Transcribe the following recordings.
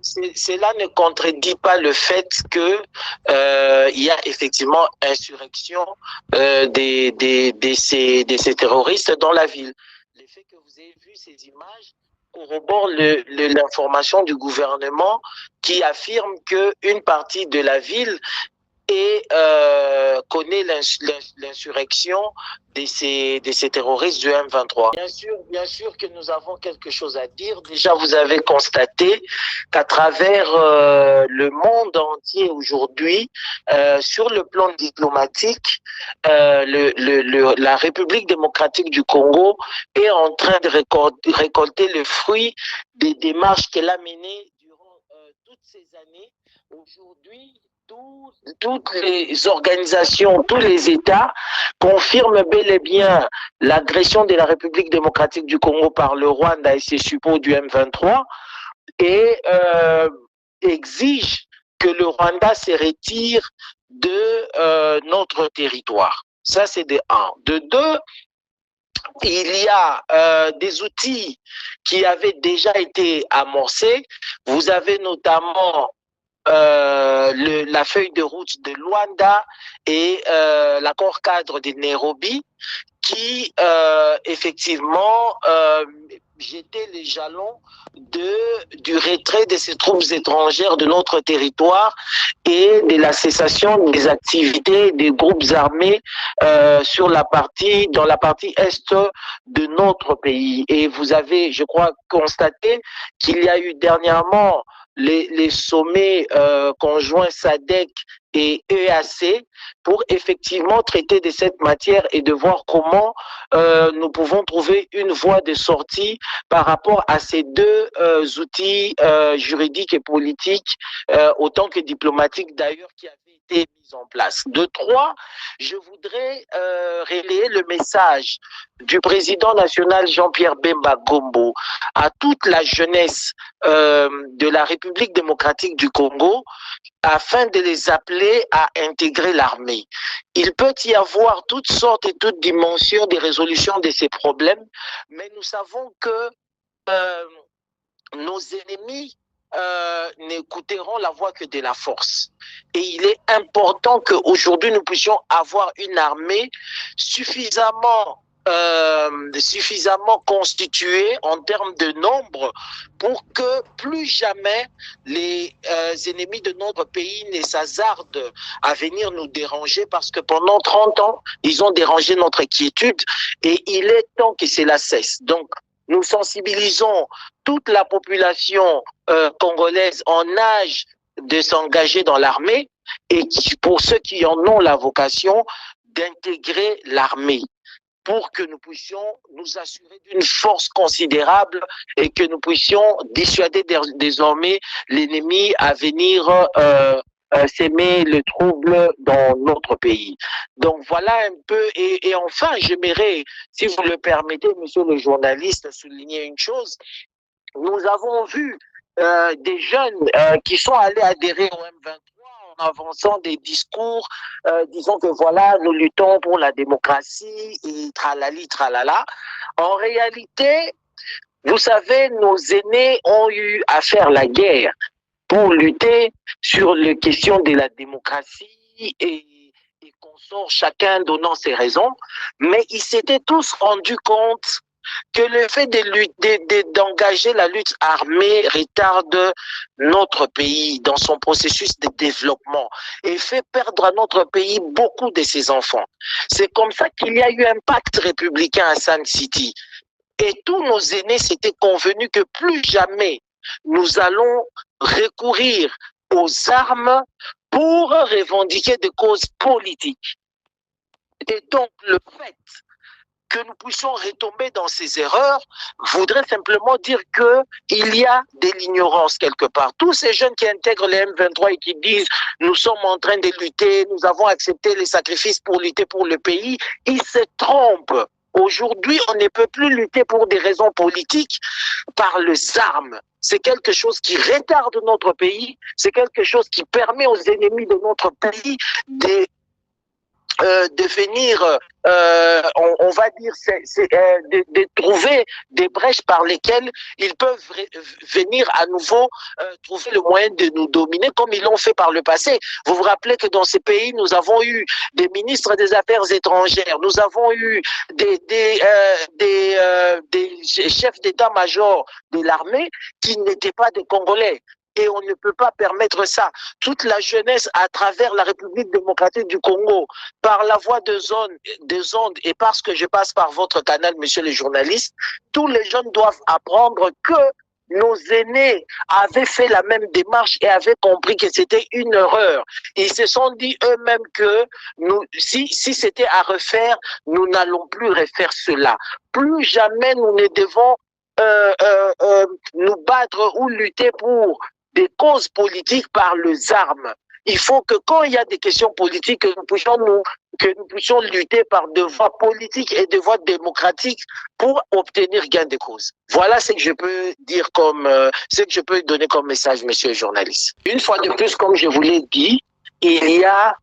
Cela ne contredit pas le fait que il y a effectivement insurrection de ces terroristes dans la ville. Le fait que vous ayez vu ces images corrobore l'information du gouvernement qui affirme qu'une partie de la ville et connaît l'insurrection de ces terroristes du M23. Bien sûr que nous avons quelque chose à dire. Déjà, vous avez constaté qu'à travers le monde entier aujourd'hui, sur le plan diplomatique, la République démocratique du Congo est en train de récolter le fruit des démarches qu'elle a menées durant toutes ces années. Aujourd'hui, toutes les organisations, tous les États confirment bel et bien l'agression de la République démocratique du Congo par le Rwanda et ses suppôts du M23 et exigent que le Rwanda se retire de notre territoire. Ça, c'est de un. De deux, il y a des outils qui avaient déjà été amorcés. Vous avez notamment la feuille de route de Luanda et l'accord cadre de Nairobi qui effectivement jetaient les jalons du retrait de ces troupes étrangères de notre territoire et de la cessation des activités des groupes armés dans la partie est de notre pays. Et vous avez, je crois, constaté qu'il y a eu dernièrement les sommets conjoints SADC et EAC pour effectivement traiter de cette matière et de voir comment nous pouvons trouver une voie de sortie par rapport à ces deux outils juridiques et politiques, autant que diplomatiques d'ailleurs, qui avaient été mis en place. De trois, je voudrais relayer le message du président national Jean-Pierre Bemba Gombo à toute la jeunesse de la République démocratique du Congo afin de les appeler à intégrer l'armée. Il peut y avoir toutes sortes et toutes dimensions de résolution de ces problèmes, mais nous savons que nos ennemis n'écouteront la voix que de la force. Et il est important qu'aujourd'hui nous puissions avoir une armée suffisamment constituée en termes de nombre pour que plus jamais les ennemis de notre pays ne s'hasardent à venir nous déranger, parce que pendant 30 ans, ils ont dérangé notre quiétude et il est temps que cela cesse. Donc, nous sensibilisons toute la population congolaise en âge de s'engager dans l'armée et pour ceux qui en ont la vocation d'intégrer l'armée, pour que nous puissions nous assurer d'une force considérable et que nous puissions dissuader désormais l'ennemi à venir s'aimer le trouble dans notre pays. Donc voilà un peu, et enfin, j'aimerais, si vous le permettez, monsieur le journaliste, souligner une chose. Nous avons vu des jeunes qui sont allés adhérer au M23 en avançant des discours disant que voilà, nous luttons pour la démocratie et tralali, tralala. En réalité, vous savez, nos aînés ont eu à faire la guerre pour lutter sur les questions de la démocratie et consorts, chacun donnant ses raisons, mais ils s'étaient tous rendus compte que le fait d'engager la lutte armée retarde notre pays dans son processus de développement et fait perdre à notre pays beaucoup de ses enfants. C'est comme ça qu'il y a eu un pacte républicain à Sun City. Et tous nos aînés s'étaient convenus que plus jamais nous allons recourir aux armes pour revendiquer des causes politiques. Et donc, le fait que nous puissions retomber dans ces erreurs voudrait simplement dire qu'il y a de l'ignorance quelque part. Tous ces jeunes qui intègrent les M23 et qui disent « nous sommes en train de lutter, nous avons accepté les sacrifices pour lutter pour le pays », ils se trompent. Aujourd'hui, on ne peut plus lutter pour des raisons politiques par les armes. C'est quelque chose qui retarde notre pays, c'est quelque chose qui permet aux ennemis de notre pays de de venir, on va dire, de trouver des brèches par lesquelles ils peuvent venir à nouveau trouver le moyen de nous dominer comme ils l'ont fait par le passé. Vous vous rappelez que dans ces pays, nous avons eu des ministres des Affaires étrangères, nous avons eu des chefs d'état-major de l'armée qui n'étaient pas des Congolais. Et on ne peut pas permettre ça. Toute la jeunesse à travers la République démocratique du Congo, par la voie des ondes et parce que je passe par votre canal, monsieur le journaliste, tous les jeunes doivent apprendre que nos aînés avaient fait la même démarche et avaient compris que c'était une erreur. Ils se sont dit eux-mêmes que nous, si c'était à refaire, nous n'allons plus refaire cela. Plus jamais nous ne devons nous battre ou lutter pour des causes politiques par les armes. Il faut que quand il y a des questions politiques, que nous puissions lutter par des voies politiques et des voies démocratiques pour obtenir gain de cause. Voilà ce que je peux dire ce que je peux donner comme message, monsieur le journaliste. Une fois de plus, comme je vous l'ai dit, il y a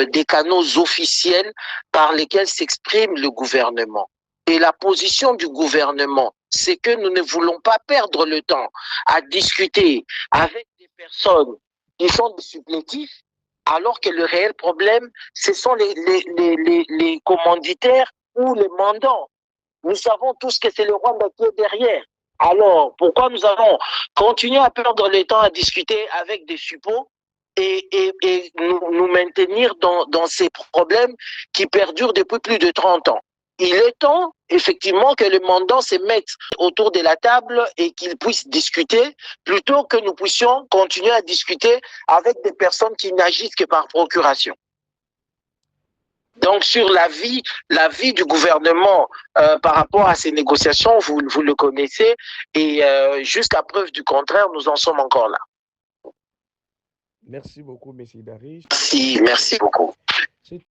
des canaux officiels par lesquels s'exprime le gouvernement. Et la position du gouvernement, c'est que nous ne voulons pas perdre le temps à discuter avec des personnes qui sont des supplétifs, alors que le réel problème, ce sont les commanditaires ou les mandants. Nous savons tous que c'est le Rwanda qui est derrière. Alors, pourquoi nous avons continué à perdre le temps à discuter avec des suppôts et nous maintenir dans ces problèmes qui perdurent depuis plus de 30 ans? Il est temps, effectivement, que le mandant se mette autour de la table et qu'il puisse discuter, plutôt que nous puissions continuer à discuter avec des personnes qui n'agissent que par procuration. Donc, sur l'avis du gouvernement par rapport à ces négociations, vous le connaissez, et jusqu'à preuve du contraire, nous en sommes encore là. Merci beaucoup, M. Darich. Merci beaucoup.